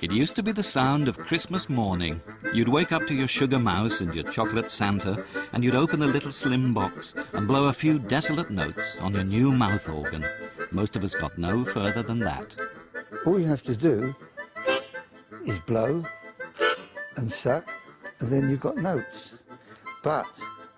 It used to be the sound of Christmas morning. You'd wake up to your sugar mouse and your chocolate Santa, and you'd open the little slim box and blow a few desolate notes on your new mouth organ. Most of us got no further than that. All you have to do is blow and suck, and then you've got notes. But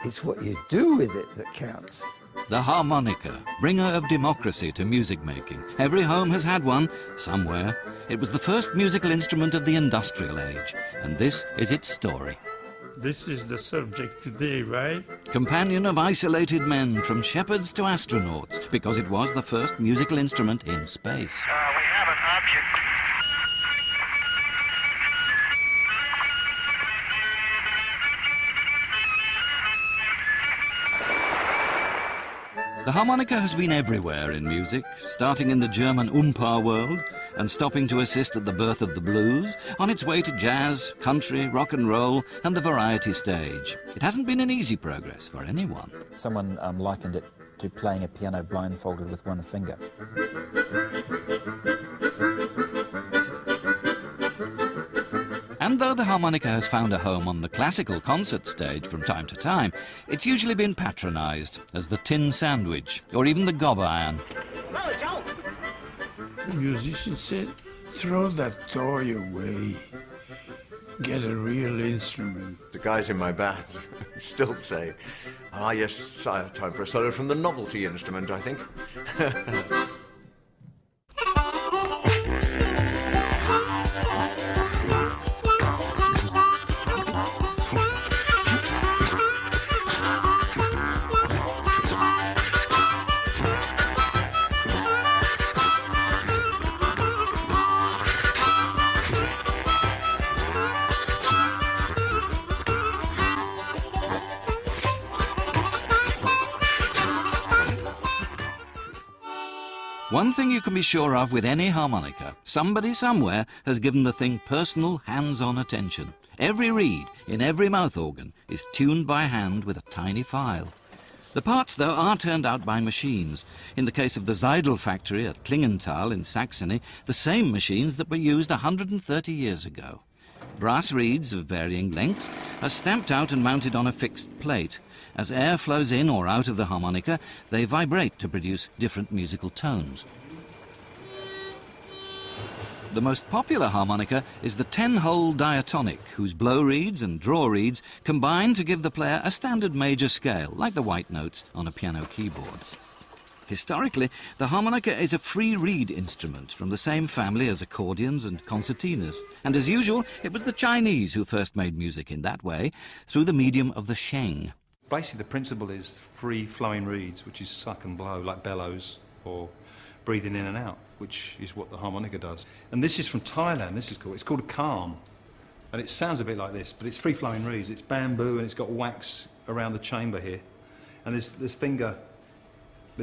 it's what you do with it that counts. The harmonica, bringer of democracy to music making. Every home has had one, somewhere. It was the first musical instrument of the industrial age, and this is its story. This is the subject today, right? Companion of isolated men, from shepherds to astronauts, because it was the first musical instrument in space. We have an object. The harmonica has been everywhere in music, starting in the German Umpa world and stopping to assist at the birth of the blues, on its way to jazz, country, rock and roll and the variety stage. It hasn't been an easy progress for anyone. Someone likened it to playing a piano blindfolded with one finger. And though the harmonica has found a home on the classical concert stage from time to time, it's usually been patronised as the tin sandwich or even the gob iron. The musician said, throw that toy away. Get a real instrument. The guys in my band still say, ah yes, time for a solo from the novelty instrument, I think. One thing you can be sure of with any harmonica, somebody somewhere has given the thing personal, hands-on attention. Every reed in every mouth organ is tuned by hand with a tiny file. The parts, though, are turned out by machines. In the case of the Seidel factory at Klingenthal in Saxony, the same machines that were used 130 years ago. Brass reeds of varying lengths are stamped out and mounted on a fixed plate. As air flows in or out of the harmonica, they vibrate to produce different musical tones. The most popular harmonica is the 10-hole diatonic, whose blow reeds and draw reeds combine to give the player a standard major scale, like the white notes on a piano keyboard. Historically, the harmonica is a free reed instrument from the same family as accordions and concertinas, and as usual, it was the Chinese who first made music in that way, through the medium of the sheng. Basically, the principle is free-flowing reeds, which is suck and blow, like bellows, or breathing in and out, which is what the harmonica does. And this is from Thailand, this is cool. It's called a calm, and it sounds a bit like this, but it's free-flowing reeds. It's bamboo, and it's got wax around the chamber here. And there's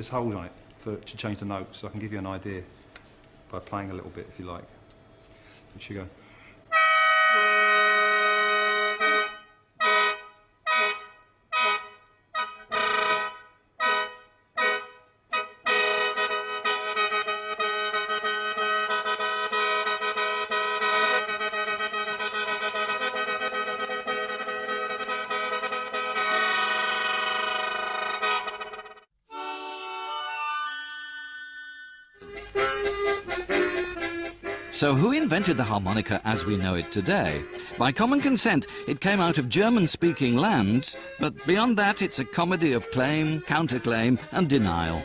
holes on it to change the notes, so I can give you an idea by playing a little bit, if you like. Which you go. So who invented the harmonica as we know it today? By common consent, it came out of German-speaking lands, but beyond that, it's a comedy of claim, counterclaim, and denial.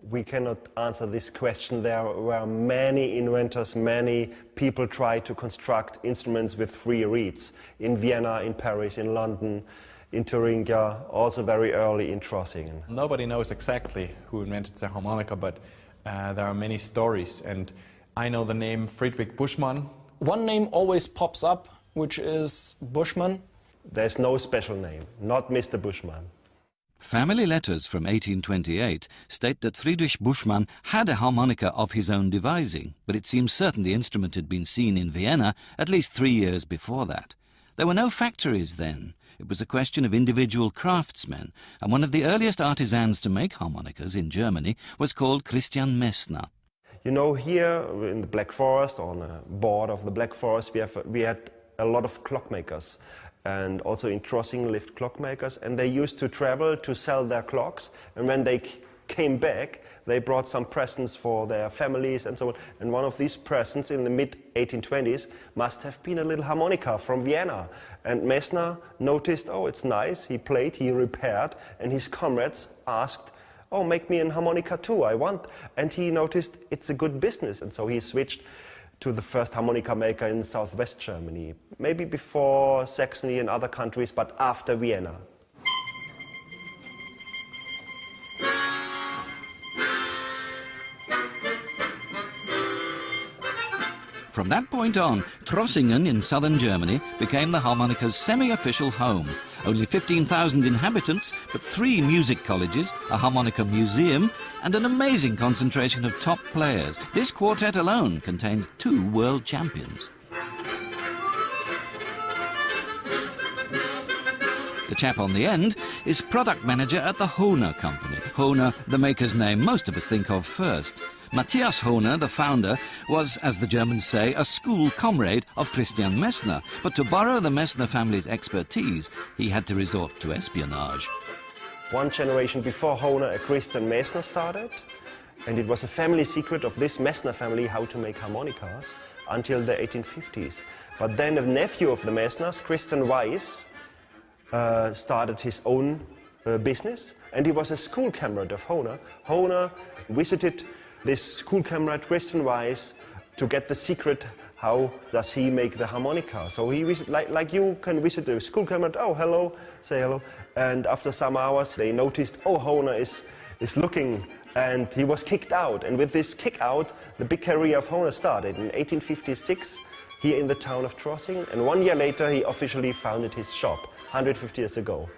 We cannot answer this question. There were many inventors, many people tried to construct instruments with free reeds. In Vienna, in Paris, in London, in Thuringia, also very early in Trossingen. Nobody knows exactly who invented the harmonica, but there are many stories, and I know the name Friedrich Bushman. One name always pops up, which is Bushman. There's no special name, not Mr. Bushman. Family letters from 1828 state that Friedrich Bushman had a harmonica of his own devising, but it seems certain the instrument had been seen in Vienna at least 3 years before that. There were no factories then. It was a question of individual craftsmen, and one of the earliest artisans to make harmonicas in Germany was called Christian Messner. You know, here in the Black Forest, on the border of the Black Forest, we had a lot of clockmakers. And also in Trossingen lived clockmakers, and they used to travel to sell their clocks, and when they came back, they brought some presents for their families and so on. And one of these presents in the mid-1820s must have been a little harmonica from Vienna. And Messner noticed, oh, it's nice, he played, he repaired, and his comrades asked, oh, make me a harmonica too, I want. And he noticed it's a good business, and so he switched to the first harmonica maker in southwest Germany, maybe before Saxony and other countries, but after Vienna. From that point on, Trossingen in southern Germany became the harmonica's semi-official home. Only 15,000 inhabitants, but 3 music colleges, a harmonica museum, and an amazing concentration of top players. This quartet alone contains 2 world champions. The chap on the end is product manager at the Hohner company. Hohner, the maker's name most of us think of first. Matthias Hohner, the founder, was, as the Germans say, a school comrade of Christian Messner. But to borrow the Messner family's expertise, he had to resort to espionage. One generation before Hohner, a Christian Messner started, and it was a family secret of this Messner family how to make harmonicas until the 1850s. But then a nephew of the Messners, Christian Weiss, started his own business, and he was a school comrade of Hohner. Hohner visited this school comrade Christian Weiss to get the secret how does he make the harmonica. So he visit, like you can visit a school comrade, oh hello, say hello, and after some hours they noticed, oh, Hohner is looking, and he was kicked out. And with this kick out, the big career of Hohner started in 1856 here in the town of Trossingen, and 1 year later he officially founded his shop 150 years ago.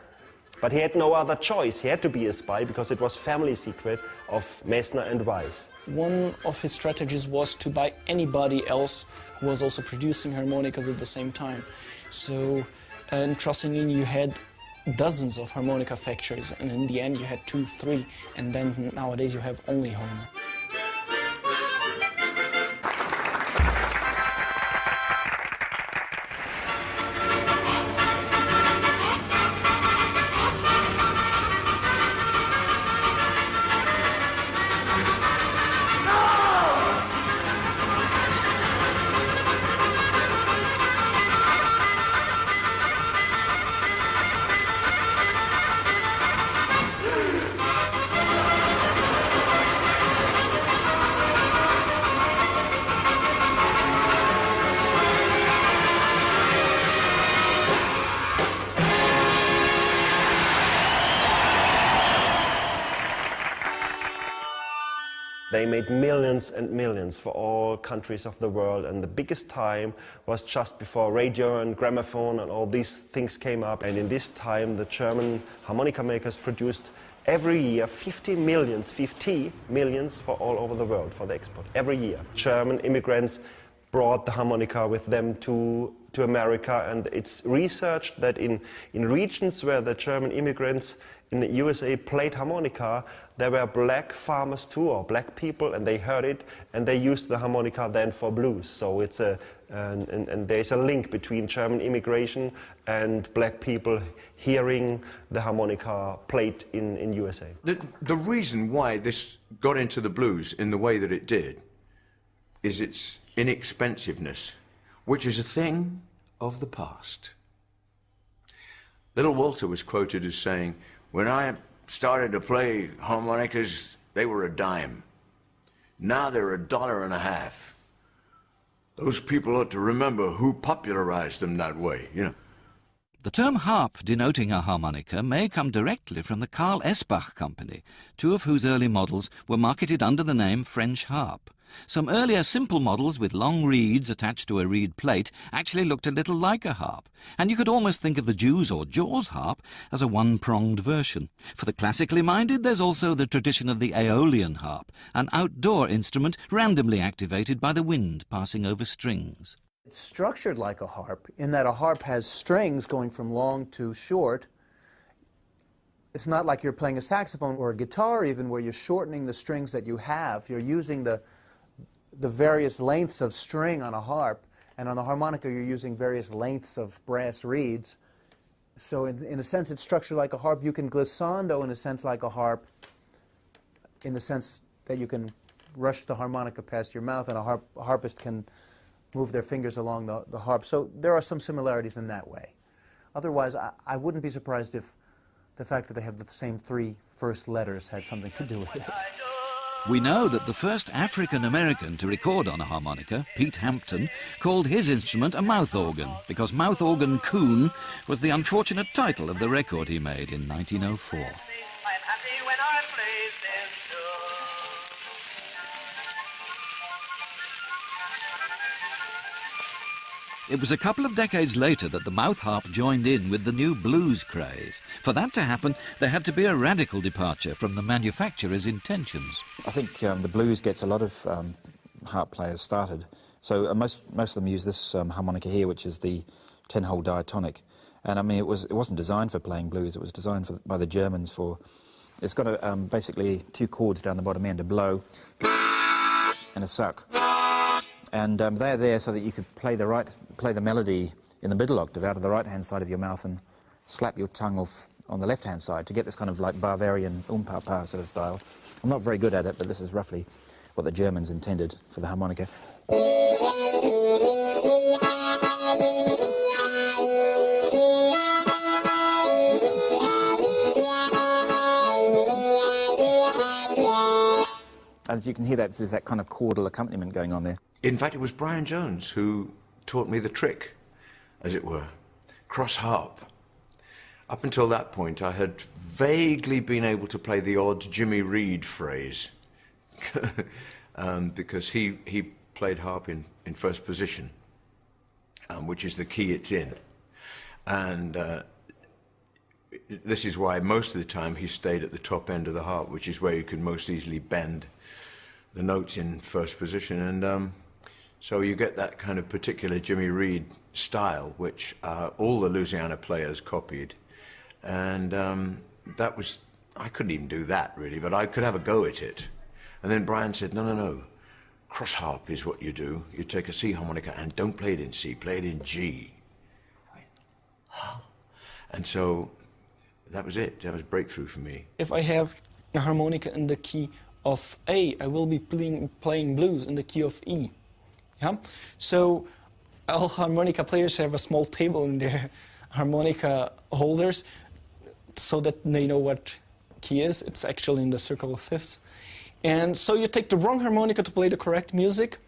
But he had no other choice. He had to be a spy because it was family secret of Messner and Weiss. One of his strategies was to buy anybody else who was also producing harmonicas at the same time. So in Trossingen you had dozens of harmonica factories, and in the end you had 2, 3, and then nowadays you have only Hohner. They made millions and millions for all countries of the world, and the biggest time was just before radio and gramophone and all these things came up. And in this time the German harmonica makers produced every year 50 millions for all over the world for the export, every year. German immigrants brought the harmonica with them to America, and it's researched that in regions where the German immigrants in the USA played harmonica, there were black farmers too, or black people, and they heard it, and they used the harmonica then for blues. So it's and there's a link between German immigration and black people hearing the harmonica played in USA. The reason why this got into the blues in the way that it did is its inexpensiveness, which is a thing of the past. Little Walter was quoted as saying, "When I started to play harmonicas, they were a dime. Now they're $1.50. Those people ought to remember who popularized them that way, you know." The term harp denoting a harmonica may come directly from the Carl Esbach company, 2 of whose early models were marketed under the name French harp. Some earlier simple models with long reeds attached to a reed plate actually looked a little like a harp, and you could almost think of the Jews or Jaws harp as a one-pronged version. For the classically minded, there's also the tradition of the Aeolian harp, an outdoor instrument randomly activated by the wind passing over strings. It's structured like a harp in that a harp has strings going from long to short. It's not like you're playing a saxophone or a guitar even where you're shortening the strings that you have. You're using the the various lengths of string on a harp, and on the harmonica you're using various lengths of brass reeds. So in a sense it's structured like a harp. You can glissando in a sense like a harp, in the sense that you can rush the harmonica past your mouth, and a harpist can move their fingers along the harp. So there are some similarities in that way. Otherwise, I wouldn't be surprised if the fact that they have the same 3 first letters had something to do with it. We know that the first African-American to record on a harmonica, Pete Hampton, called his instrument a mouth organ, because Mouth Organ Coon was the unfortunate title of the record he made in 1904. It was a couple of decades later that the mouth harp joined in with the new blues craze. For that to happen, there had to be a radical departure from the manufacturer's intentions. I think the blues gets a lot of harp players started. So most of them use this harmonica here, which is the 10-hole diatonic. And I mean, it wasn't designed for playing blues. It was designed by the Germans for... It's got basically 2 chords down the bottom end, a blow and a suck. And they're there so that you could play the melody in the middle octave out of the right-hand side of your mouth and slap your tongue off on the left-hand side to get this kind of like Bavarian pa sort of style. I'm not very good at it, but this is roughly what the Germans intended for the harmonica. And you can hear that there's that kind of chordal accompaniment going on there. In fact, it was Brian Jones who taught me the trick, as it were, cross harp. Up until that point, I had vaguely been able to play the odd Jimmy Reed phrase, because he played harp in first position, which is the key it's in. And this is why most of the time he stayed at the top end of the harp, which is where you can most easily bend the notes in first position. And so you get that kind of particular Jimmy Reed style, which all the Louisiana players copied. And that was, I couldn't even do that really, but I could have a go at it. And then Brian said, no, cross harp is what you do. You take a C harmonica and don't play it in C, play it in G. And so that was it. That was breakthrough for me. If I have a harmonica in the key of A, I will be playing blues in the key of E. Yeah? So all harmonica players have a small table in their harmonica holders so that they know what key is. It's actually in the circle of fifths. And so you take the wrong harmonica to play the correct music,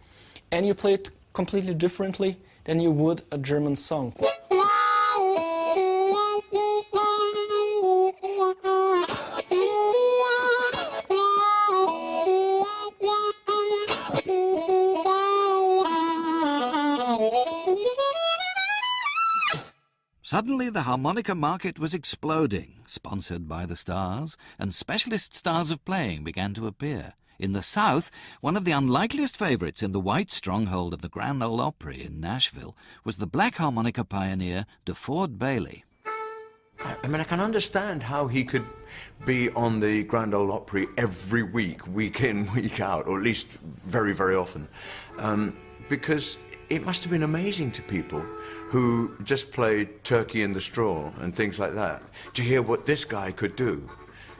and you play it completely differently than you would a German song. Suddenly, the harmonica market was exploding, sponsored by the stars, and specialist styles of playing began to appear. In the South, one of the unlikeliest favourites in the white stronghold of the Grand Ole Opry in Nashville was the black harmonica pioneer DeFord Bailey. I mean, I can understand how he could be on the Grand Ole Opry every week, week in, week out, or at least very, very often, because it must have been amazing to people who just played Turkey in the Straw and things like that, to hear what this guy could do.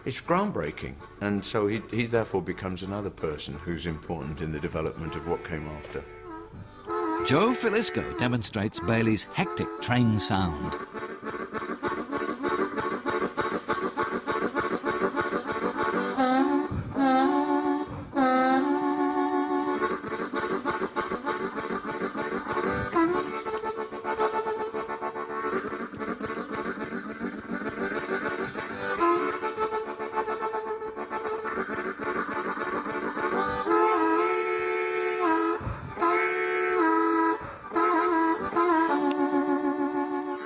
It's groundbreaking, and so he therefore becomes another person who's important in the development of what came after. Joe Filisco demonstrates Bailey's hectic train sound.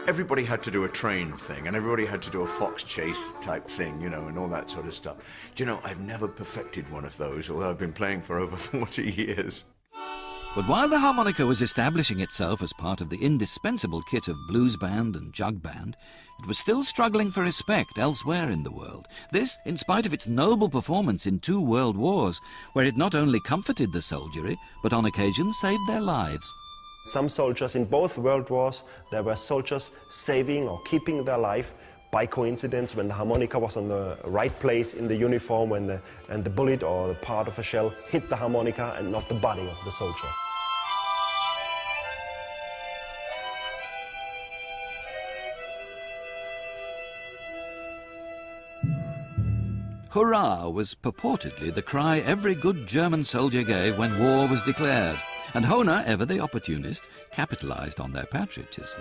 Everybody had to do a train thing, and everybody had to do a fox chase type thing, you know, and all that sort of stuff. Do you know, I've never perfected one of those, although I've been playing for over 40 years. But while the harmonica was establishing itself as part of the indispensable kit of blues band and jug band, it was still struggling for respect elsewhere in the world. This, in spite of its noble performance in 2 world wars, where it not only comforted the soldiery, but on occasion saved their lives. Some soldiers in both world wars, there were soldiers saving or keeping their life by coincidence when the harmonica was on the right place in the uniform and the bullet or the part of a shell hit the harmonica and not the body of the soldier. Hurrah was purportedly the cry every good German soldier gave when war was declared, and Hohner, ever the opportunist, capitalized on their patriotism.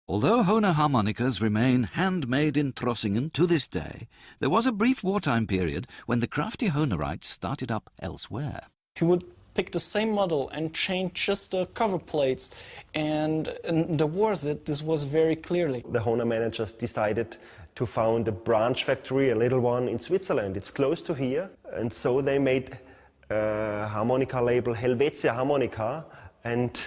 Although Hohner harmonicas remain handmade in Trossingen to this day, there was a brief wartime period when the crafty Hohnerites started up elsewhere. He would pick the same model and change just the cover plates, and in the wars this was very clearly. The Hohner managers decided to found a branch factory, a little one in Switzerland. It's close to here, and so they made a harmonica label Helvetia Harmonica, and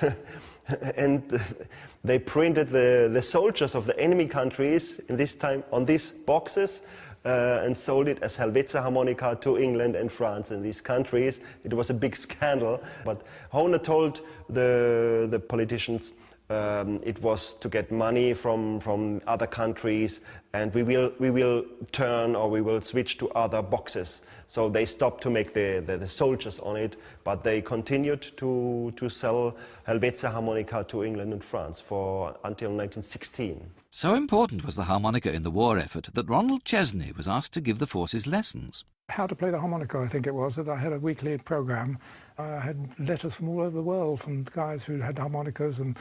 they printed the soldiers of the enemy countries in this time on these boxes and sold it as Helvetia Harmonica to England and France and these countries. It was a big scandal, but Hohner told the politicians it was to get money from other countries, and we will turn or we will switch to other boxes. So they stopped to make the soldiers on it, but they continued to sell Helvetia Harmonica to England and France until 1916. So important was the harmonica in the war effort that Ronald Chesney was asked to give the forces lessons. How to play the harmonica, I think it was, that I had a weekly program. I had letters from all over the world from guys who had harmonicas, and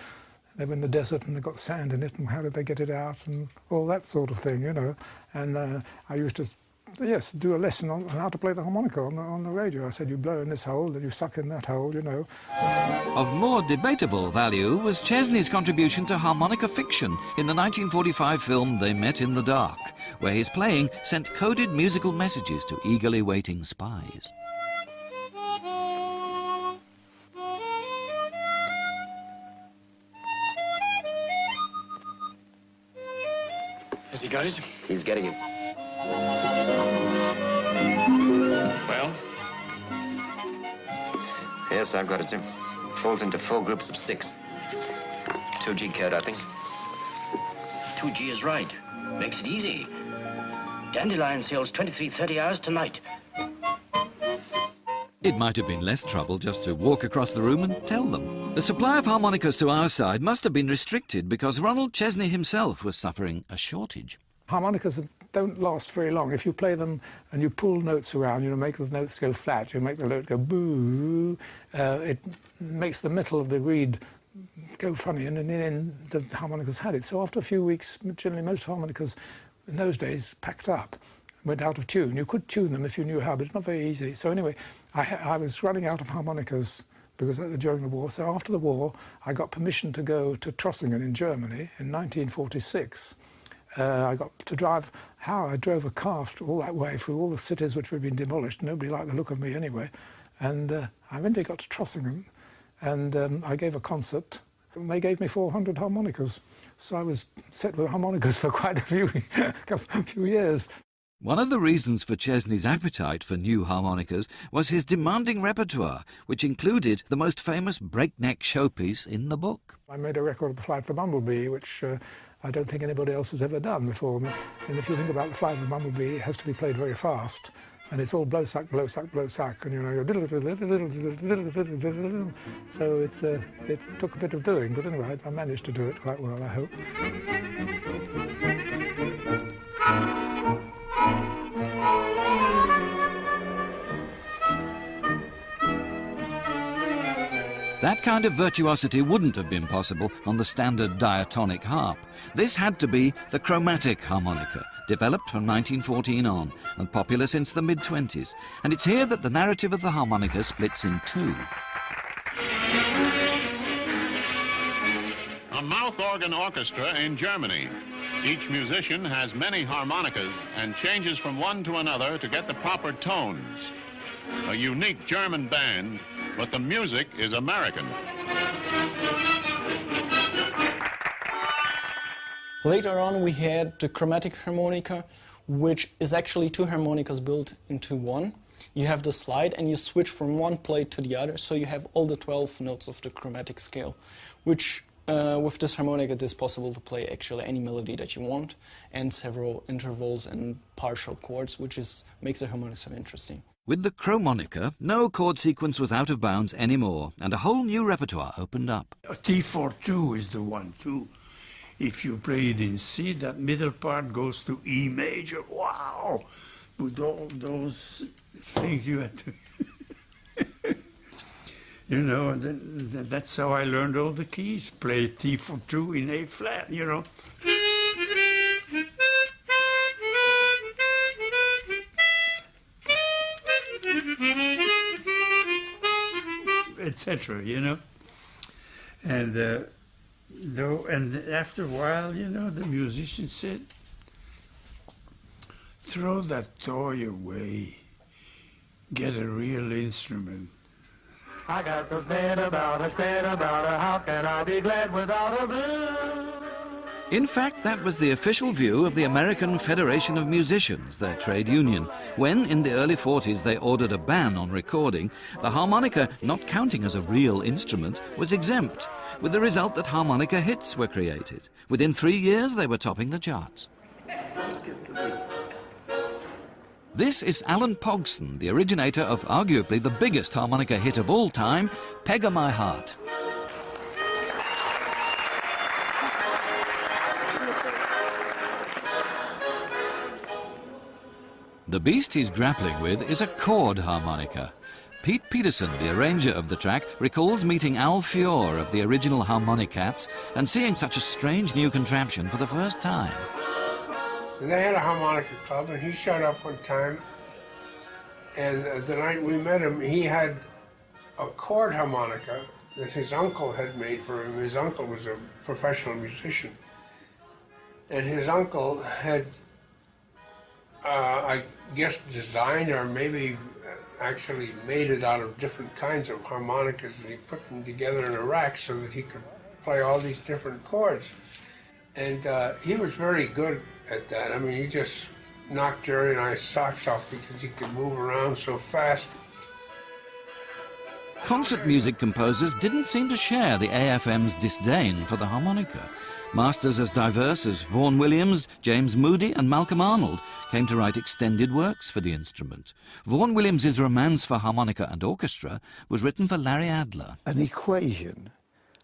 they were in the desert and they got sand in it, and how did they get it out, and all that sort of thing, you know. And I used to, yes, do a lesson on how to play the harmonica on the radio. I said, you blow in this hole, then you suck in that hole, you know. Of more debatable value was Chesney's contribution to harmonica fiction in the 1945 film They Met in the Dark, where his playing sent coded musical messages to eagerly waiting spies. Has he got it? He's getting it. Well? Yes, I've got it, sir. Falls into 4 groups of 6. 2G code, I think. 2G is right. Makes it easy. Dandelion sails 23:30 hours tonight. It might have been less trouble just to walk across the room and tell them. The supply of harmonicas to our side must have been restricted because Ronald Chesney himself was suffering a shortage. Harmonicas don't last very long. If you play them and you pull notes around, you make the notes go flat, you make the note go boo, it makes the metal of the reed go funny, and in the end the harmonicas had it. So after a few weeks, generally most harmonicas in those days packed up, went out of tune. You could tune them if you knew how, but it's not very easy. So anyway, I was running out of harmonicas because during the war. So after the war, I got permission to go to Trossingen in Germany in 1946. I got to drive. I drove a car all that way through all the cities which had been demolished. Nobody liked the look of me anyway. And I eventually got to Trossingen, and I gave a concert. And they gave me 400 harmonicas. So I was set with harmonicas for quite a few years. One of the reasons for Chesney's appetite for new harmonicas was his demanding repertoire, which included the most famous breakneck showpiece in the book. I made a record of the Flight of the Bumblebee, which I don't think anybody else has ever done before me. And if you think about the Flight of the Bumblebee, it has to be played very fast, and it's all blow suck, blow suck, blow suck, and you know, so it took a bit of doing, but anyway, I managed to do it quite well, I hope. That kind of virtuosity wouldn't have been possible on the standard diatonic harp. This had to be the chromatic harmonica, developed from 1914 on and popular since the mid-20s. And it's here that the narrative of the harmonica splits in two. A mouth organ orchestra in Germany. Each musician has many harmonicas and changes from one to another to get the proper tones. A unique German band, but the music is American. Later on we had the chromatic harmonica, which is actually two harmonicas built into one. You have the slide and you switch from one plate to the other, so you have all the 12 notes of the chromatic scale, which with this harmonica it is possible to play actually any melody that you want, and several intervals and partial chords, which makes the harmonica so interesting. With the chromonica, no chord sequence was out of bounds anymore, and a whole new repertoire opened up. A T4-2 is the one, too. If you play it in C, that middle part goes to E major. Wow! With all those things you had to... You know, and then that's how I learned all the keys. Play T4-2 in A flat, you know. Etc., you know. And and after a while, you know, the musician said, throw that toy away, get a real instrument. I got so sad about her, how can I be glad without a blue? In fact, that was the official view of the American Federation of Musicians, their trade union, when in the early 40s they ordered a ban on recording. The harmonica, not counting as a real instrument, was exempt, with the result that harmonica hits were created. Within 3 years they were topping the charts. This is Alan Pogson, the originator of arguably the biggest harmonica hit of all time, Peg O' My Heart. The beast he's grappling with is a chord harmonica. Pete Peterson, the arranger of the track, recalls meeting Al Fior of the original Harmonicats and seeing such a strange new contraption for the first time. And they had a harmonica club, and he showed up one time, and the night we met him, he had a chord harmonica that his uncle had made for him. His uncle was a professional musician, and his uncle had, I guess, designed or maybe actually made it out of different kinds of harmonicas, and he put them together in a rack so that he could play all these different chords. And he was very good at that. I mean, he just knocked Jerry and I's socks off because he could move around so fast. Concert music composers didn't seem to share the AFM's disdain for the harmonica. Masters as diverse as Vaughan Williams, James Moody and Malcolm Arnold came to write extended works for the instrument. Vaughan Williams's Romance for Harmonica and Orchestra was written for Larry Adler. An equation,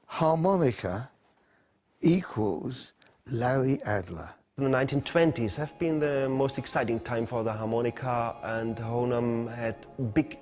harmonica equals Larry Adler. The 1920s have been the most exciting time for the harmonica, and Honam had big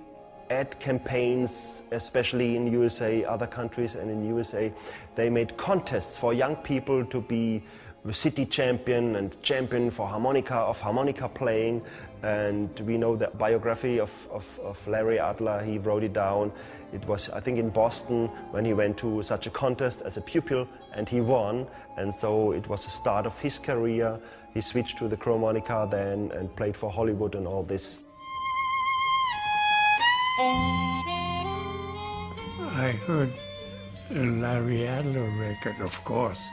ad campaigns, especially in USA, other countries, and in USA. They made contests for young people to be the city champion and champion for harmonica playing. And we know the biography of Larry Adler. He wrote it down. It was, I think, in Boston when he went to such a contest as a pupil, and he won. And so it was the start of his career. He switched to the chromonica then and played for Hollywood and all this. I heard a Larry Adler record, of course.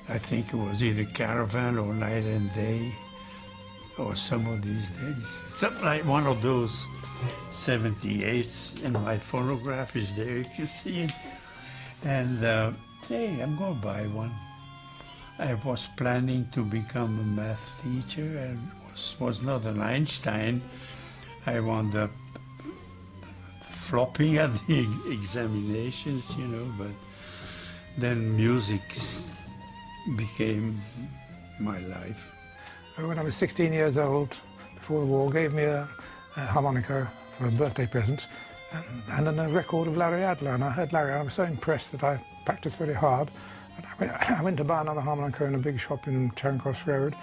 I think it was either Caravan or Night and Day, or some of these days. Something like one of those 78s, and my phonograph is there, you can see it. And say, I'm going to buy one. I was planning to become a math teacher and was not an Einstein. I wound up flopping at the examinations, you know, but then music became my life. When I was 16 years old, before the war, gave me a harmonica for a birthday present, and then a record of Larry Adler. And I heard Larry, I was so impressed that I practiced very hard. And I went to buy another harmonica in a big shop in Charing Cross Road,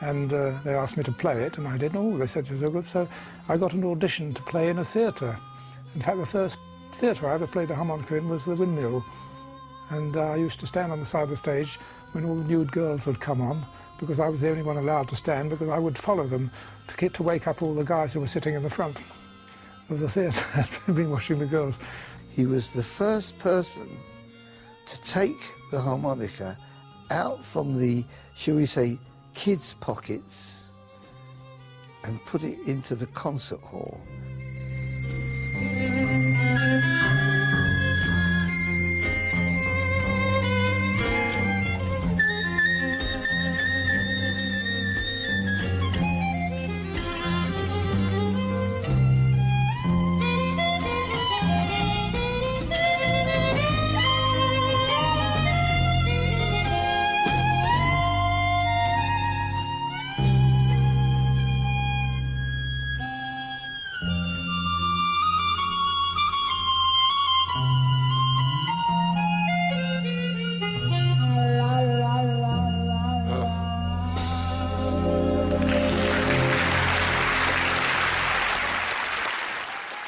and they asked me to play it, and I did. Oh, they said it was so good. So I got an audition to play in a theatre. In fact, the first theatre I ever played the harmonica in was the Windmill. And I used to stand on the side of the stage when all the nude girls would come on, because I was the only one allowed to stand, because I would follow them to wake up all the guys who were sitting in the front of the theatre who'd been watching the girls. He was the first person to take the harmonica out from the, shall we say, kids' pockets and put it into the concert hall.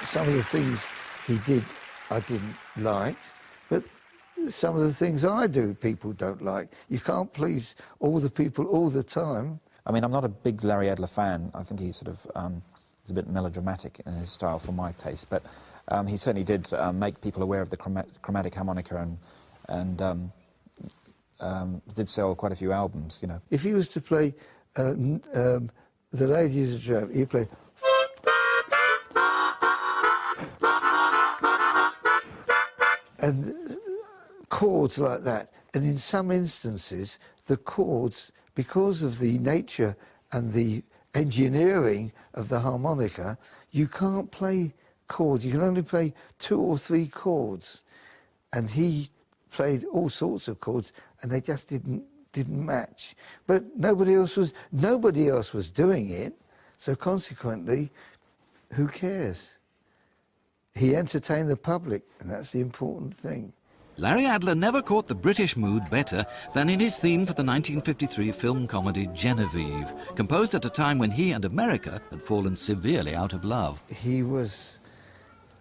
Some of the things he did I didn't like, but some of the things I do people don't like. You can't please all the people all the time. I mean, I'm not a big Larry Adler fan. I think he's sort of he's a bit melodramatic in his style for my taste, but he certainly did make people aware of the chromatic harmonica and did sell quite a few albums, you know. If he was to play The Ladies of Jam, he'd play... and chords like that. And in some instances, the chords, because of the nature and the engineering of the harmonica, you can't play chords. You can only play 2 or 3 chords. And he played all sorts of chords, and they just didn't match. But nobody else was doing it, so consequently, who cares? He entertained the public, and that's the important thing. Larry Adler never caught the British mood better than in his theme for the 1953 film comedy Genevieve, composed at a time when he and America had fallen severely out of love. He was,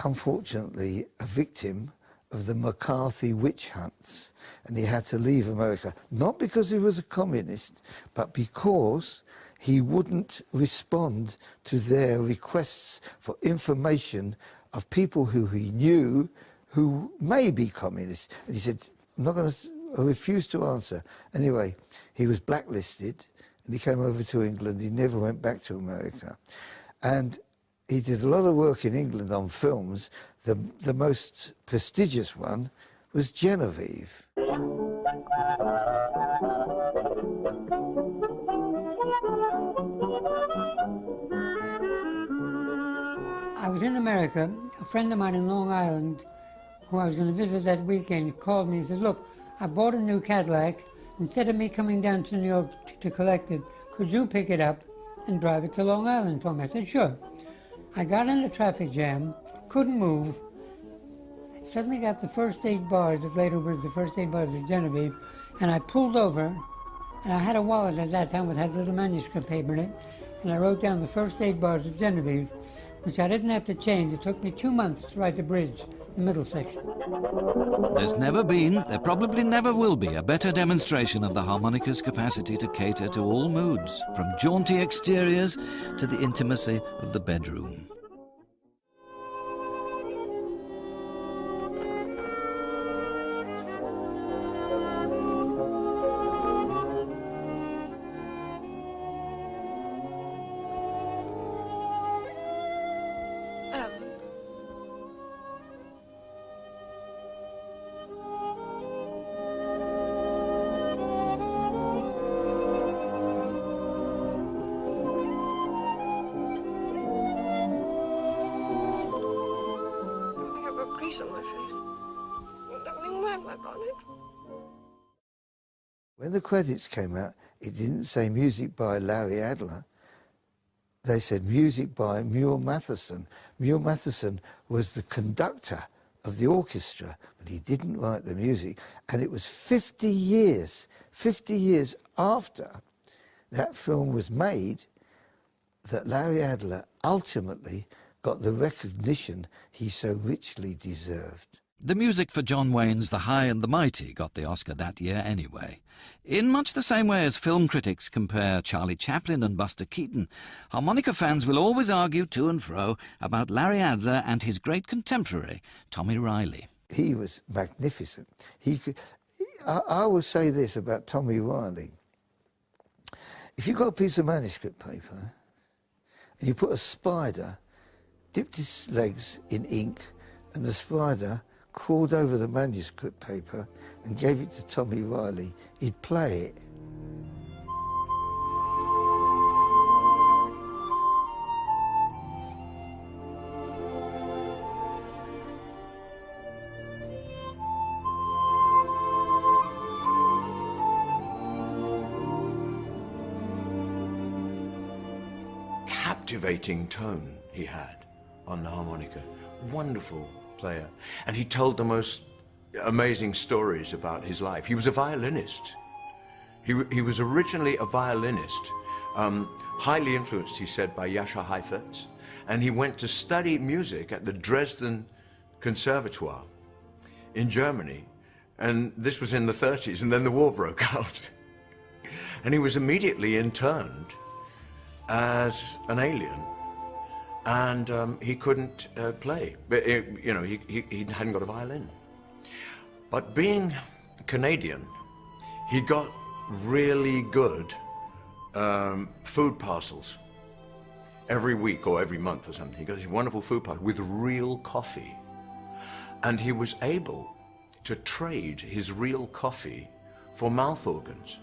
unfortunately, a victim of the McCarthy witch hunts, and he had to leave America, not because he was a communist, but because he wouldn't respond to their requests for information of people who he knew who may be communists. And he said, I refuse to answer. Anyway, he was blacklisted, and he came over to England. He never went back to America. And he did a lot of work in England on films. The most prestigious one was Genevieve. I was in America. A friend of mine in Long Island, who I was going to visit that weekend, called me and said, look, I bought a new Cadillac. Instead of me coming down to New York to collect it, could you pick it up and drive it to Long Island for me? I said, sure. I got in a traffic jam, couldn't move, suddenly got the first 8 bars, that later was the first 8 bars of Genevieve, and I pulled over, and I had a wallet at that time with had little manuscript paper in it, and I wrote down the first 8 bars of Genevieve, which I didn't have to change. It took me 2 months to write the bridge, the middle section. There's never been, there probably never will be, a better demonstration of the harmonica's capacity to cater to all moods, from jaunty exteriors to the intimacy of the bedroom. When the credits came out, it didn't say music by Larry Adler. they said music by Muir Matheson. Muir Matheson was the conductor of the orchestra, but he didn't write the music. And it was 50 years after that film was made that Larry Adler ultimately got the recognition he so richly deserved. The music for John Wayne's The High and the Mighty got the Oscar that year anyway. In much the same way as film critics compare Charlie Chaplin and Buster Keaton, harmonica fans will always argue to and fro about Larry Adler and his great contemporary, Tommy Riley. He was magnificent. I will say this about Tommy Riley. If you've got a piece of manuscript paper and you put a spider, dipped his legs in ink, and the spider crawled over the manuscript paper and gave it to Tommy Riley, he'd play it. Captivating tone he had on the harmonica. Wonderful player. And he told the most amazing stories about his life. He was a violinist. He was originally a violinist, highly influenced, he said, by Jascha Heifetz. And he went to study music at the Dresden Conservatoire in Germany. And this was in the 30s, and then the war broke out. And he was immediately interned as an alien. And he couldn't play. But, you know, he hadn't got a violin. But being Canadian, he got really good food parcels every week or every month or something. He got these wonderful food parcels with real coffee. And he was able to trade his real coffee for mouth organs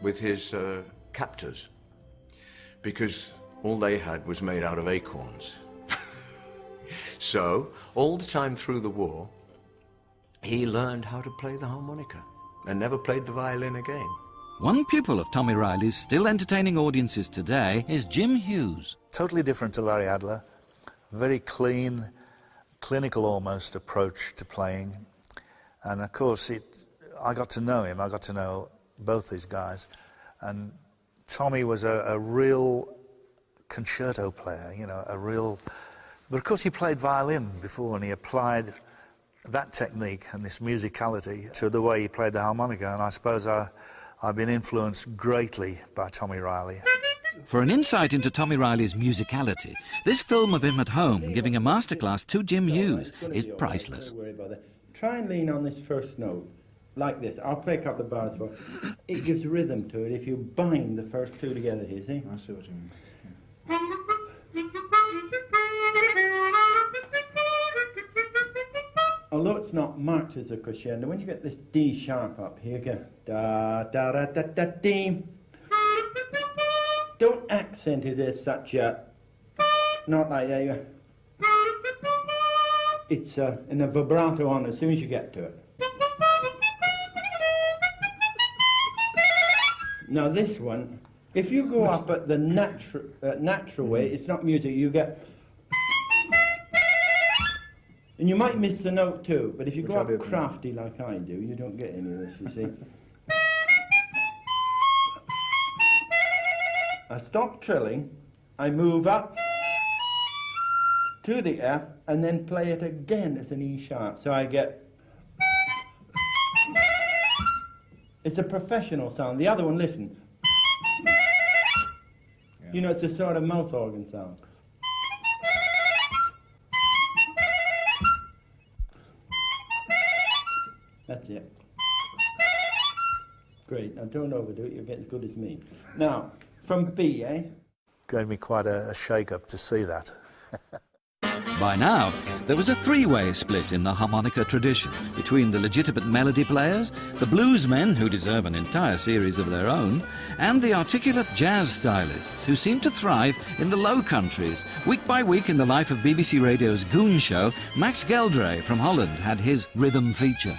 with his captors, because all they had was made out of acorns. So, all the time through the war, he learned how to play the harmonica and never played the violin again. One pupil of Tommy Riley's, still entertaining audiences today, is Jim Hughes. Totally different to Larry Adler. Very clean, clinical almost approach to playing. And of course, I got to know him. I got to know both these guys. And Tommy was a real concerto player, you know, a real... But of course he played violin before, and he applied that technique and this musicality to the way he played the harmonica, and I suppose I've been influenced greatly by Tommy Riley. For an insight into Tommy Riley's musicality, this film of him at home giving a masterclass to Jim Hughes is priceless. Try and lean on this first note, like this. I'll play a couple of bars for it. It gives rhythm to it if you bind the first two together, you see? I see what you mean. Although it's not marked as a crescendo, when you get this D sharp up here, go da da da da da D. Don't accent it as such a, not like that. You go. It's in a vibrato on as soon as you get to it. Now this one, if you go up at the natural way, it's not music, you get... And you might miss the note too, but if you go up crafty like I do, you don't get any of this, you see. I stop trilling, I move up to the F, and then play it again as an E sharp. So I get... It's a professional sound. The other one, listen. Yeah. You know, it's a sort of mouth organ sound. That's it. Great. Now don't overdo it. You'll get as good as me. Now, from B, eh? Gave me quite a shake-up to see that. By now, there was a three-way split in the harmonica tradition between the legitimate melody players, the bluesmen, who deserve an entire series of their own, and the articulate jazz stylists, who seem to thrive in the Low Countries. Week by week in the life of BBC Radio's Goon Show, Max Geldray from Holland had his rhythm feature.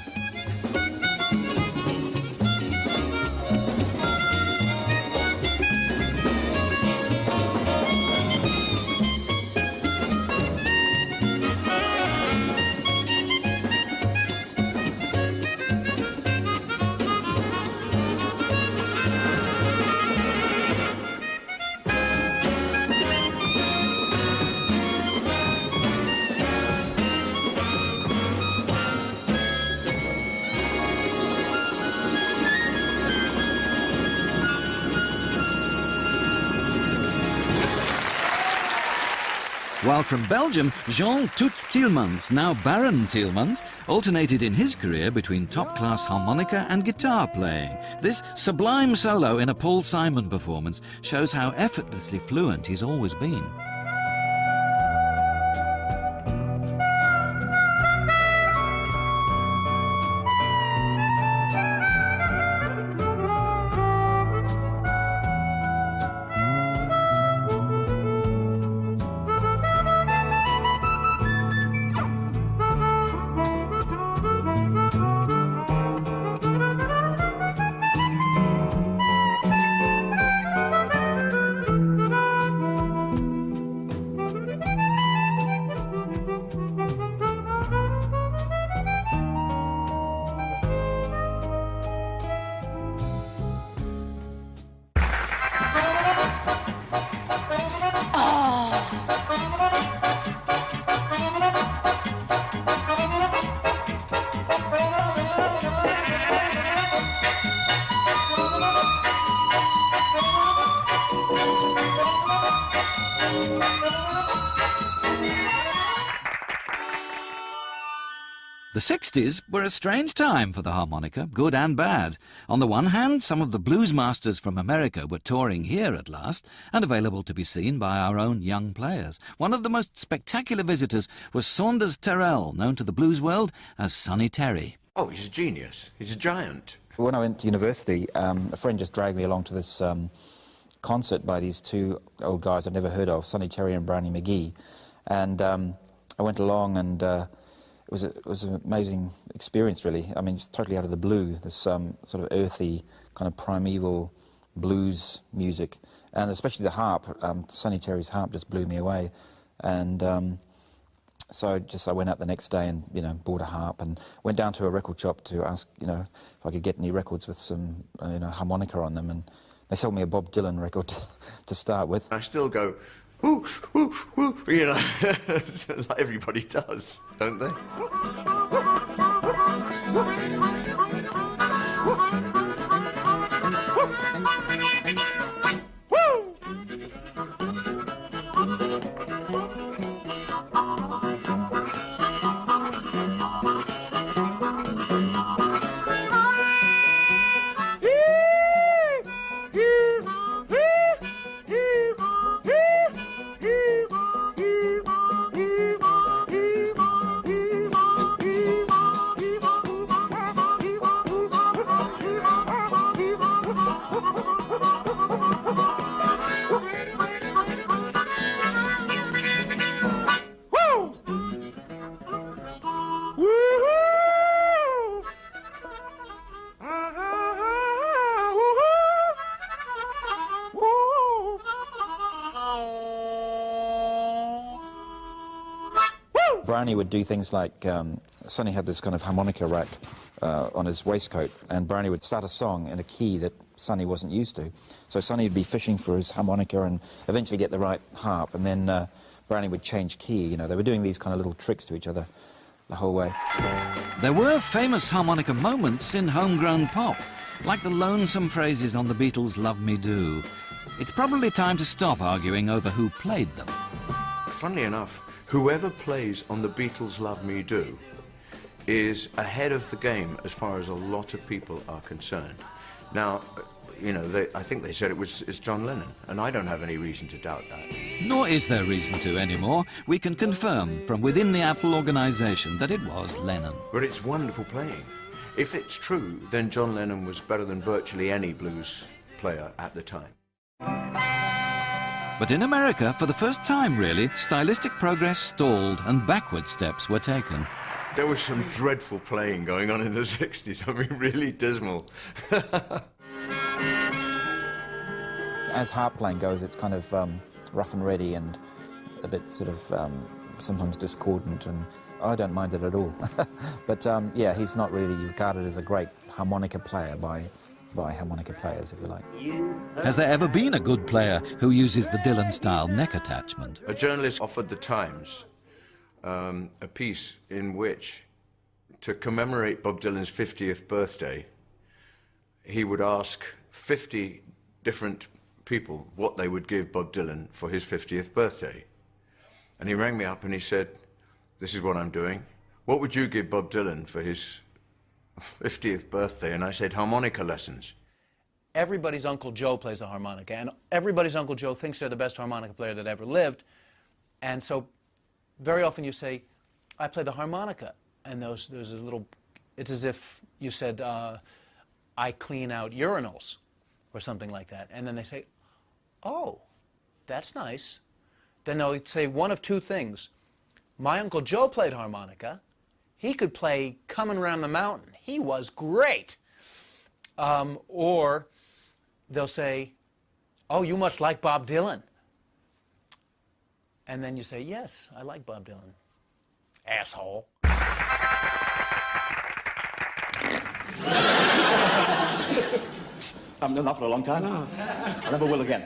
While from Belgium, Jean Toet Tielmans, now Baron Tielmans, alternated in his career between top-class harmonica and guitar playing. This sublime solo in a Paul Simon performance shows how effortlessly fluent he's always been. The 60s were a strange time for the harmonica, good and bad. On the one hand, some of the blues masters from America were touring here at last, and available to be seen by our own young players. One of the most spectacular visitors was Saunders Terrell, known to the blues world as Sonny Terry. Oh, he's a genius. He's a giant. When I went to university, a friend just dragged me along to this concert by these two old guys I'd never heard of, Sonny Terry and Brownie McGee. And I went along and it was an amazing experience, really. I mean, it's totally out of the blue, this sort of earthy, kind of primeval blues music. And especially the harp, Sonny Terry's harp just blew me away. And so I went out the next day and, bought a harp and went down to a record shop to ask, if I could get any records with some, harmonica on them. And they sold me a Bob Dylan record to start with. I still go, whoo, whoo, whoo, like everybody does, don't they? Brownie would do things like, Sonny had this kind of harmonica rack on his waistcoat, and Brownie would start a song in a key that Sonny wasn't used to. So Sonny would be fishing for his harmonica and eventually get the right harp, and then Brownie would change key. They were doing these kind of little tricks to each other the whole way. There were famous harmonica moments in homegrown pop, like the lonesome phrases on the Beatles' Love Me Do. It's probably time to stop arguing over who played them. Funnily enough, whoever plays on the Beatles' Love Me Do is ahead of the game as far as a lot of people are concerned. Now, I think they said it's John Lennon, and I don't have any reason to doubt that. Nor is there reason to anymore. We can confirm from within the Apple organisation that it was Lennon. But it's wonderful playing. If it's true, then John Lennon was better than virtually any blues player at the time. But in America, for the first time really, stylistic progress stalled and backward steps were taken. There was some dreadful playing going on in the 60s, I mean, really dismal. As harp playing goes, it's kind of rough and ready and a bit sort of sometimes discordant, and I don't mind it at all. But yeah, he's not really regarded as a great harmonica player by harmonica players, if you like. Has there ever been a good player who uses the Dylan-style neck attachment? A journalist offered the Times a piece in which, to commemorate Bob Dylan's 50th birthday, he would ask 50 different people what they would give Bob Dylan for his 50th birthday. And he rang me up and he said, this is what I'm doing. What would you give Bob Dylan for his 50th birthday? And I said, harmonica lessons. Everybody's Uncle Joe plays the harmonica, and everybody's Uncle Joe thinks they're the best harmonica player that ever lived. And so very often you say, I play the harmonica. And there's a little, it's as if you said, I clean out urinals, or something like that. And then they say, oh, that's nice. Then they'll say one of two things. My Uncle Joe played harmonica. He could play Coming Around the Mountain. He was great. Or they'll say, oh, you must like Bob Dylan. And then you say, yes, I like Bob Dylan. Asshole. I've done that for a long time. No. I never will again.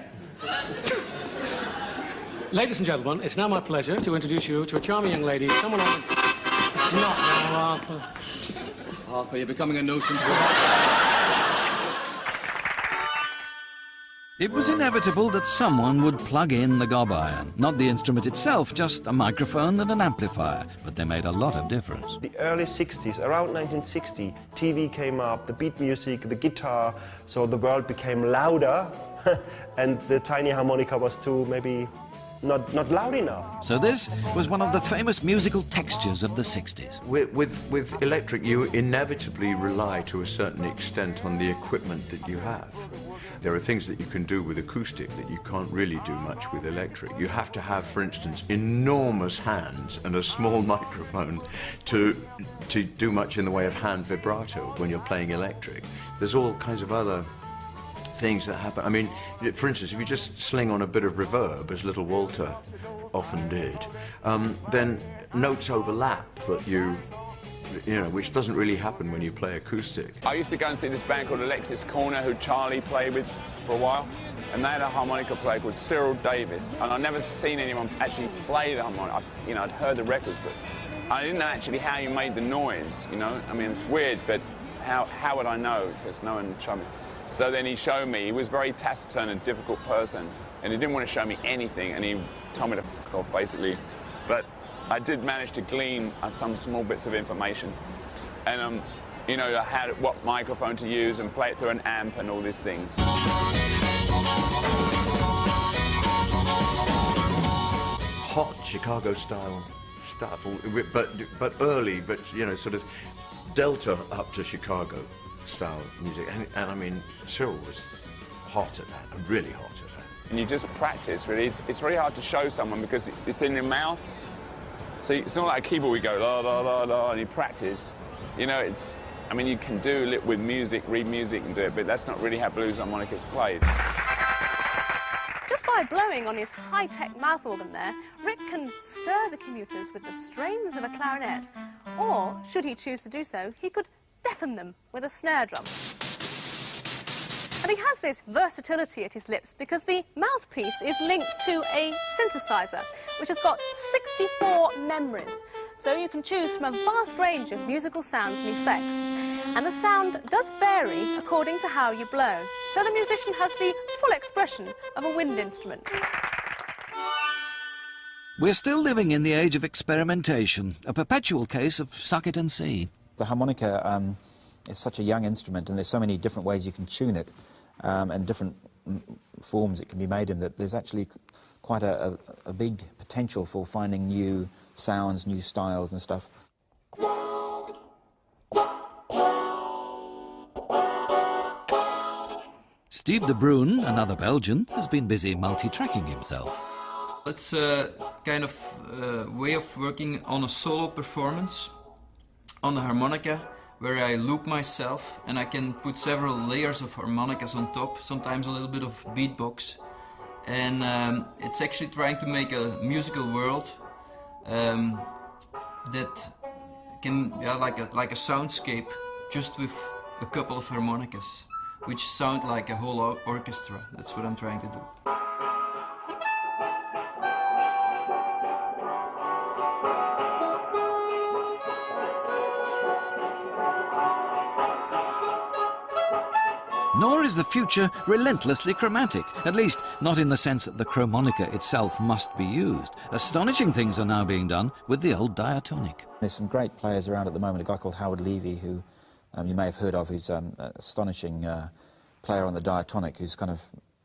Ladies and gentlemen, it's now my pleasure to introduce you to a charming young lady, someone on... Not now, Arthur. Arthur, you're becoming a nuisance. It was inevitable that someone would plug in the gob iron. Not the instrument itself, just a microphone and an amplifier, but they made a lot of difference. The early 60s, around 1960, TV came up, the beat music, the guitar, so the world became louder, and the tiny harmonica was too maybe not loud enough. So this was one of the famous musical textures of the 60s. With electric, you inevitably rely to a certain extent on the equipment that you have. There are things that you can do with acoustic that you can't really do much with electric. You have to have, for instance, enormous hands and a small microphone to do much in the way of hand vibrato when you're playing electric. There's all kinds of other things that happen. I mean, for instance, if you just sling on a bit of reverb, as little Walter often did, then notes overlap that you know, which doesn't really happen when you play acoustic. I used to go and see this band called Alexis Corner, who Charlie played with for a while, and they had a harmonica player called Cyril Davis, and I'd never seen anyone actually play the harmonica. You know, I'd heard the records, but I didn't know actually how you made the noise, you know? I mean, it's weird, but how would I know? Because no one showed me. So then he showed me. He was a very taciturn and difficult person, and he didn't want to show me anything, and he told me to f*** off, basically. But I did manage to glean some small bits of information. And, you know, I had what microphone to use and play it through an amp and all these things. Hot Chicago-style stuff, but early, but, you know, sort of Delta up to Chicago-style music. And I mean, Cyril was hot at that, really hot at that. And you just practice, really. It's very hard to show someone because it's in your mouth. So it's not like a keyboard where you go, la, la, la, la, and you practice. You know, I mean, you can do it with music, read music and do it, but that's not really how blues harmonica is played. Just by blowing on his high-tech mouth organ there, Rick can stir the commuters with the strings of a clarinet. Or, should he choose to do so, he could deafen them with a snare drum. And he has this versatility at his lips because the mouthpiece is linked to a synthesizer, which has got 64 memories. So you can choose from a vast range of musical sounds and effects. And the sound does vary according to how you blow. So the musician has the full expression of a wind instrument. We're still living in the age of experimentation, a perpetual case of suck it and see. The harmonica is such a young instrument, and there's so many different ways you can tune it, and different forms it can be made in, that there's actually quite a big potential for finding new sounds, new styles and stuff. Steve de Bruin, another Belgian, has been busy multi-tracking himself. It's a kind of way of working on a solo performance on the harmonica, where I loop myself and I can put several layers of harmonicas on top, sometimes a little bit of beatbox. And it's actually trying to make a musical world that can, like a soundscape, just with a couple of harmonicas, which sound like a whole orchestra. That's what I'm trying to do. Nor is is the future relentlessly chromatic? At least, not in the sense that the chromonica itself must be used. Astonishing things are now being done with the old diatonic. There's some great players around at the moment. A guy called Howard Levy, who you may have heard of, who's an astonishing player on the diatonic, who's kind of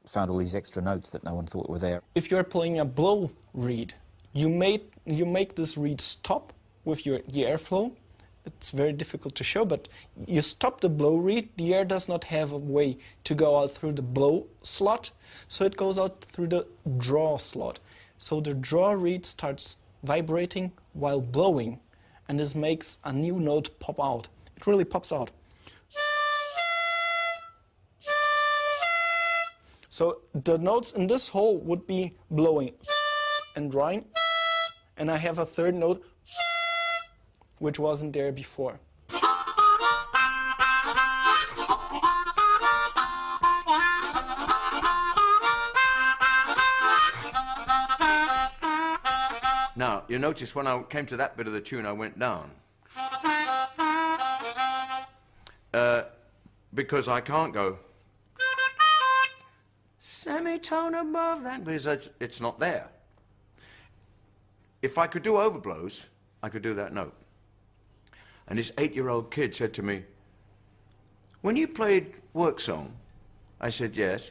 found all these extra notes that no one thought were there. If you're playing a blow reed, you make this reed stop with the airflow. It's very difficult to show, but you stop the blow reed, the air does not have a way to go out through the blow slot, so it goes out through the draw slot. So the draw reed starts vibrating while blowing, and this makes a new note pop out. It really pops out. So the notes in this hole would be blowing and drawing, and I have a third note which wasn't there before. Now, you notice when I came to that bit of the tune, I went down. Because I can't go semitone above that, because it's not there. If I could do overblows, I could do that note. And this 8-year-old kid said to me, when you played Work Song, I said, yes.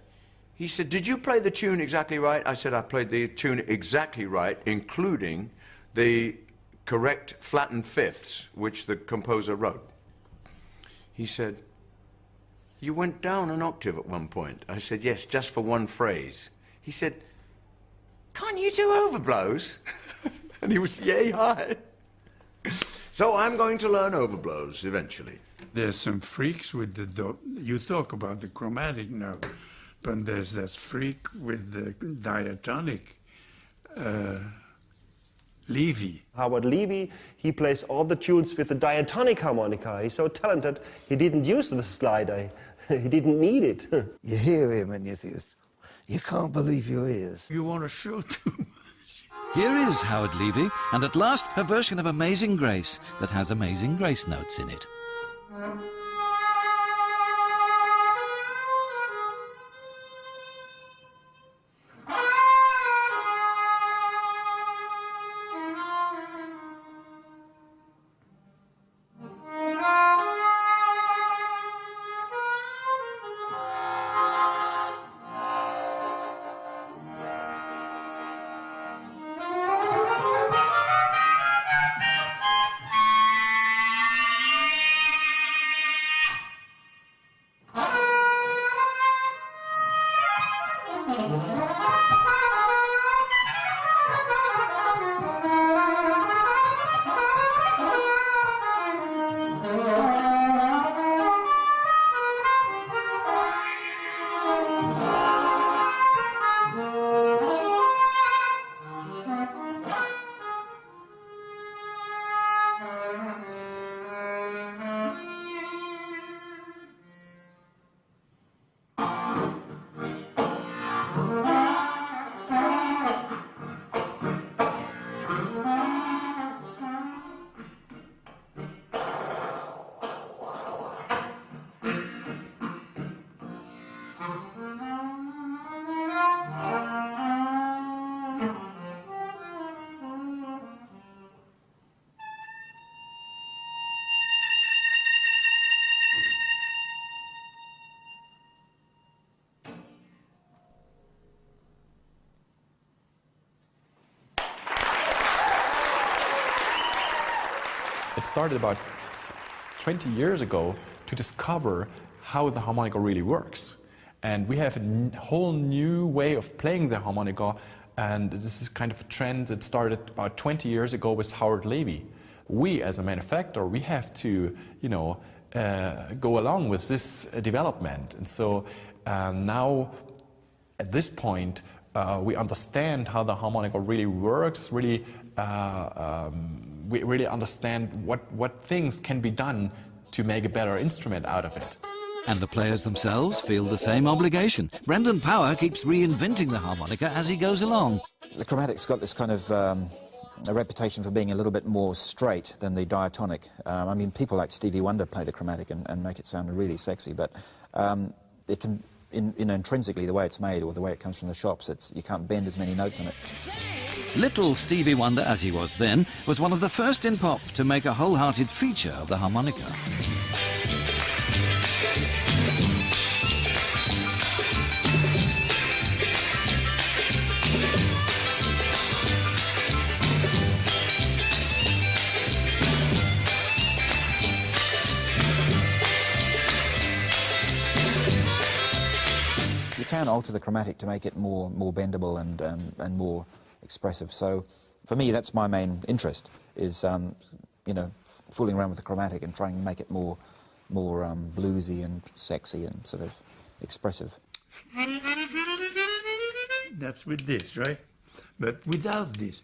He said, did you play the tune exactly right? I said, I played the tune exactly right, including the correct flattened fifths, which the composer wrote. He said, you went down an octave at one point. I said, yes, just for one phrase. He said, can't you do overblows? And he was yay high. So I'm going to learn overblows eventually. There's some freaks with the you talk about the chromatic note, but there's that freak with the diatonic, Levy. Howard Levy, he plays all the tunes with the diatonic harmonica. He's so talented, he didn't use the slider. He didn't need it. You hear him and you think, you can't believe your ears. You want to show too much. Here is Howard Levy, and at last a version of Amazing Grace that has Amazing Grace notes in it. It started about 20 years ago to discover how the harmonica really works. And we have a whole new way of playing the harmonica, and this is kind of a trend that started about 20 years ago with Howard Levy. We, as a manufacturer, we have to, go along with this development. And so now, at this point, we understand how the harmonica really works, we really understand what things can be done to make a better instrument out of it. And the players themselves feel the same obligation. Brendan Power keeps reinventing the harmonica as he goes along. The chromatic's got this kind of a reputation for being a little bit more straight than the diatonic. I mean, people like Stevie Wonder play the chromatic and make it sound really sexy, but it can, you know, intrinsically the way it's made or the way it comes from the shops, you can't bend as many notes on it. Little Stevie Wonder, as he was then, was one of the first in pop to make a wholehearted feature of the harmonica. You can alter the chromatic to make it more bendable and more expressive. So for me, that's my main interest, is you know, fooling around with the chromatic and trying to make it more bluesy and sexy and sort of expressive. That's with this, right? But without this.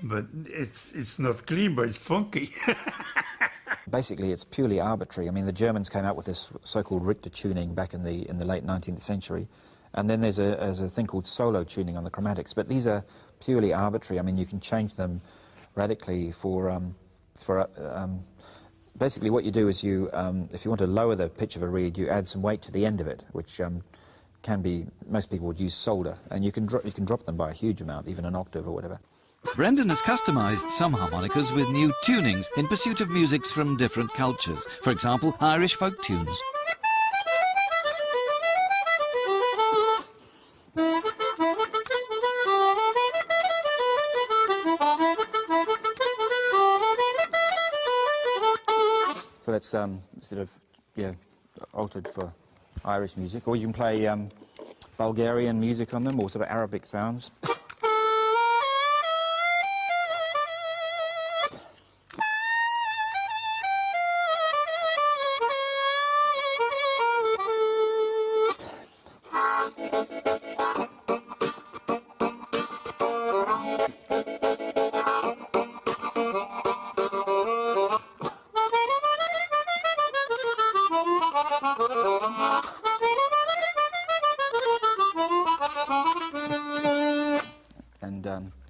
But it's not clean, but it's funky. Basically, it's purely arbitrary. I mean, the Germans came out with this so-called Richter tuning back in the late 19th century, and then there's a thing called solo tuning on the chromatics. But these are purely arbitrary. I mean, you can change them radically basically what you do is you, if you want to lower the pitch of a reed, you add some weight to the end of it, which can be, most people would use solder, and you can drop them by a huge amount, even an octave or whatever. Brendan has customised some harmonicas with new tunings in pursuit of musics from different cultures. For example, Irish folk tunes. So that's sort of, yeah, altered for Irish music. Or you can play Bulgarian music on them, or sort of Arabic sounds.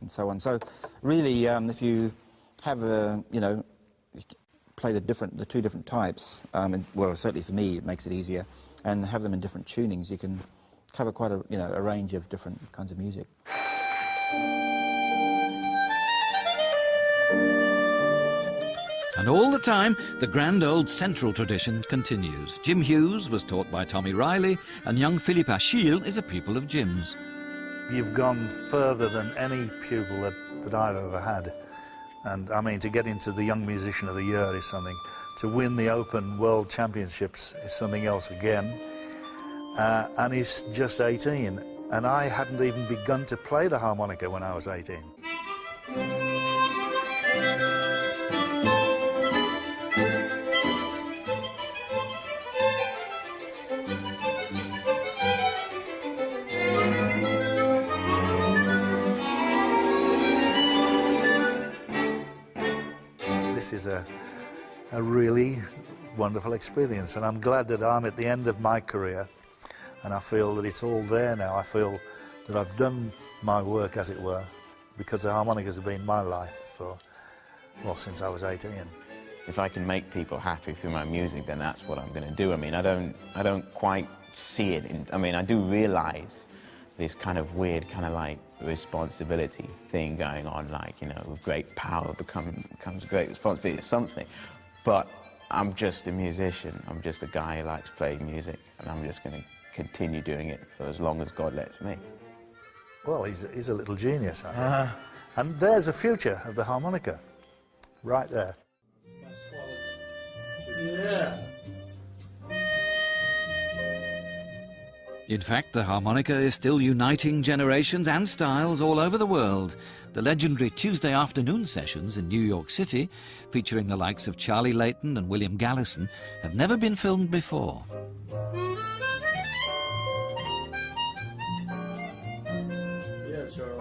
And so on. So really, if you have you know, play the two different types, well, certainly for me, it makes it easier, and have them in different tunings, you can cover quite a, you know, a range of different kinds of music. And all the time, the grand old central tradition continues. Jim Hughes was taught by Tommy Riley, and young Philippe Achille is a pupil of Jim's. You've gone further than any pupil that I've ever had. And I mean, to get into the Young Musician of the Year is something. To win the Open World Championships is something else again. And he's just 18. And I hadn't even begun to play the harmonica when I was 18. This is a really wonderful experience, and I'm glad that I'm at the end of my career, and I feel that it's all there now. I feel that I've done my work, as it were, because the harmonicas have been my life for, well, since I was 18. If I can make people happy through my music, then that's what I'm going to do. I mean, I don't quite see it. I mean, I do realise this kind of weird, kind of like responsibility thing going on, like, you know, with great power becomes great responsibility or something. But I'm just a musician. I'm just a guy who likes playing music, and I'm just going to continue doing it for as long as God lets me. Well, he's a little genius, I think. And there's the future of the harmonica, right there. Yeah. In fact, the harmonica is still uniting generations and styles all over the world. The legendary Tuesday afternoon sessions in New York City, featuring the likes of Charlie Layton and William Gallison, have never been filmed before. Yeah, Charlie.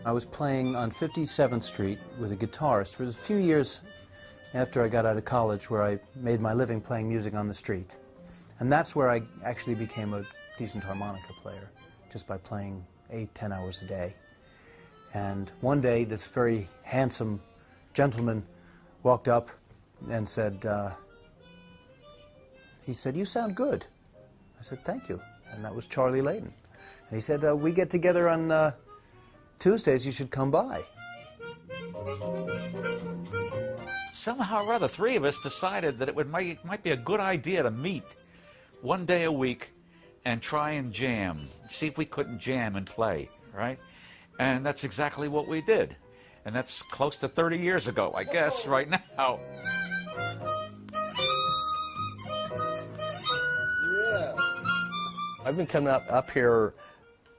I was playing on 57th Street with a guitarist for a few years after I got out of college, where I made my living playing music on the street. And that's where I actually became a decent harmonica player, just by playing 8-10 hours a day. And one day, this very handsome gentleman walked up and said, "You sound good." I said, "Thank you." And that was Charlie Layden. And he said, "We get together on Tuesdays, you should come by." Somehow or other, three of us decided that it might be a good idea to meet one day a week and try and jam, see if we couldn't jam and play, right? And that's exactly what we did. And that's close to 30 years ago, I guess, right now. I've been coming up here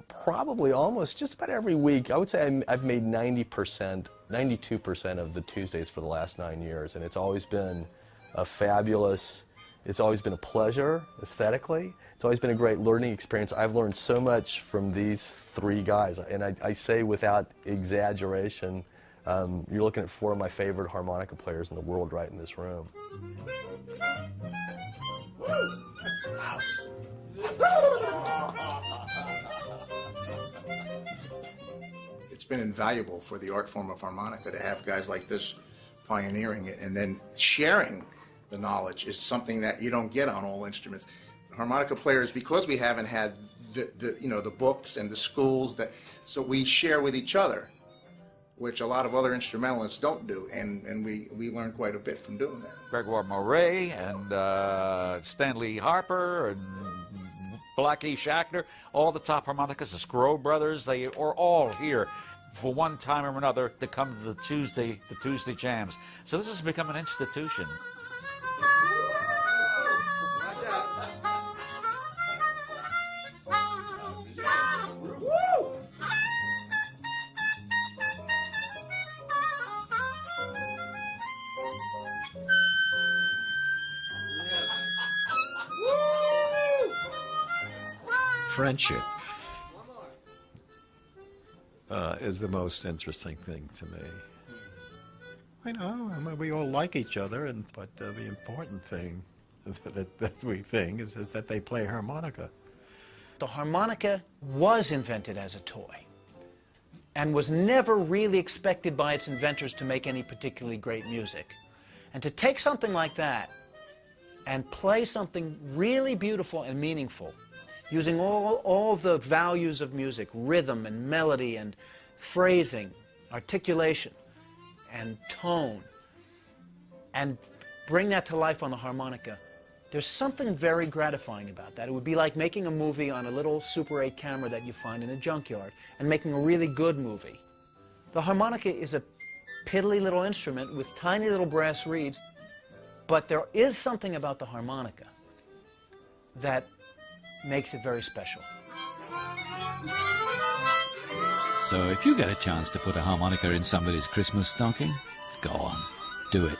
probably almost just about every week. I would say I've made 90%, 92% of the Tuesdays for the last 9 years, and it's always been a fabulous, it's always been a pleasure aesthetically. It's always been a great learning experience. I've learned so much from these three guys, and I say without exaggeration, you're looking at four of my favorite harmonica players in the world right in this room. It's been invaluable for the art form of harmonica to have guys like this pioneering it, and then sharing the knowledge is something that you don't get on all instruments. Harmonica players, because we haven't had the books and the schools, so we share with each other, which a lot of other instrumentalists don't do, and we learn quite a bit from doing that. Gregoire Moret and Stanley Harper and Blackie Schachter, all the top harmonicas, the Scrow brothers, they are all here for one time or another to come to the Tuesday jams. So this has become an institution. Friendship is the most interesting thing to me. I mean, we all like each other, but the important thing that we think is that they play harmonica. The harmonica was invented as a toy and was never really expected by its inventors to make any particularly great music. And to take something like that and play something really beautiful and meaningful, using all the values of music, rhythm and melody and phrasing, articulation and tone, and bring that to life on the harmonica, there's something very gratifying about that. It would be like making a movie on a little Super 8 camera that you find in a junkyard and making a really good movie. The harmonica is a piddly little instrument with tiny little brass reeds, but there is something about the harmonica that makes it very special. So if you get a chance to put a harmonica in somebody's Christmas stocking, go on, do it.